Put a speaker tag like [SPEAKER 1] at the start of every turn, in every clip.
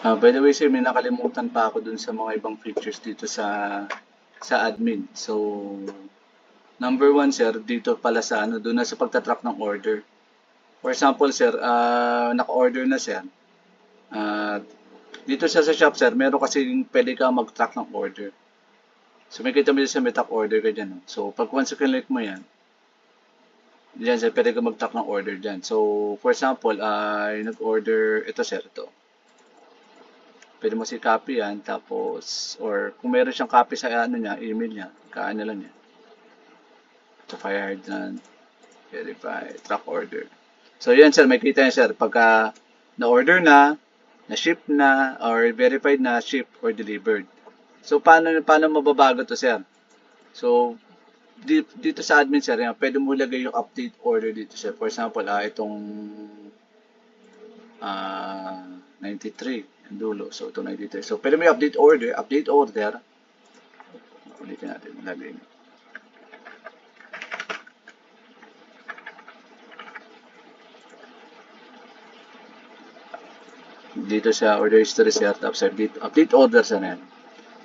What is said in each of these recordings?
[SPEAKER 1] By the way, sir, may nakalimutan pa ako dun sa mga ibang features dito sa admin. So, number one, sir, dito pala sa ano, doon na sa pagtatrack ng order. For example, sir, naka-order na, sir. Ah, dito sa shop, sir, meron kasi pwede ka mag-track ng order. So, may kita mo dyan sa may track order ka dyan. No? So, pag once click mo yan, dyan, sir, pwede ka mag-track ng order dyan. So, for example, nag-order, ito, sir, ito. Pwede mo si copy yan, tapos, or kung meron siyang copy sa ano niya, email niya, kaano lang niya. Ito, fired na, verify, track order. So, yan, sir, may kita yan, sir. Pagka na-order na-ship na, or verified na, ship, or delivered. So, paano mababago to, sir? So, dito sa admin, sir, yan, pwede mo lagay yung update order dito, sir. For example, itong 93, yung dulo. So, ito 93. So, pwede mo yung update order. Ulitin natin, lagay. Dito sa order history, sir, tapos update order sa yan.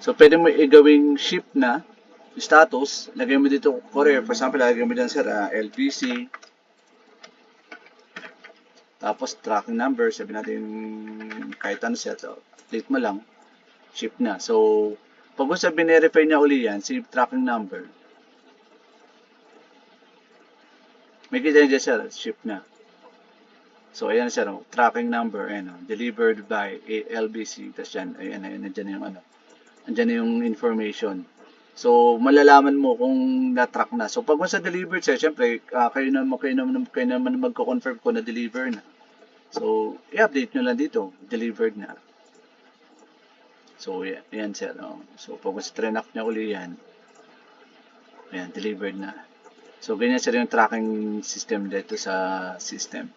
[SPEAKER 1] So, pwede mo igawing ship na status. Lagay mo dito courier. For example, lagay mo dyan, sir, LPC. Tapos, tracking number. Sabi natin, kahit ano, sir. So, update mo lang. Ship na. So, pag sa binirify niya uli yan, si tracking number. May kita niya, sir, ship na. So, ayan, sir, tracking number, delivered by LBC. Tapos yan, ayan, nandiyan yung ano. Nandiyan yung information. So, malalaman mo kung na-track na. So, pag sa delivered, sir, syempre, kayo naman magko-confirm ko na deliver na. So, i-update nyo lang dito, delivered na. So, yan, sir. So, pag sa trenak niya uli yan, ayan, delivered na. So, ganyan, sir, yung tracking system dito sa system.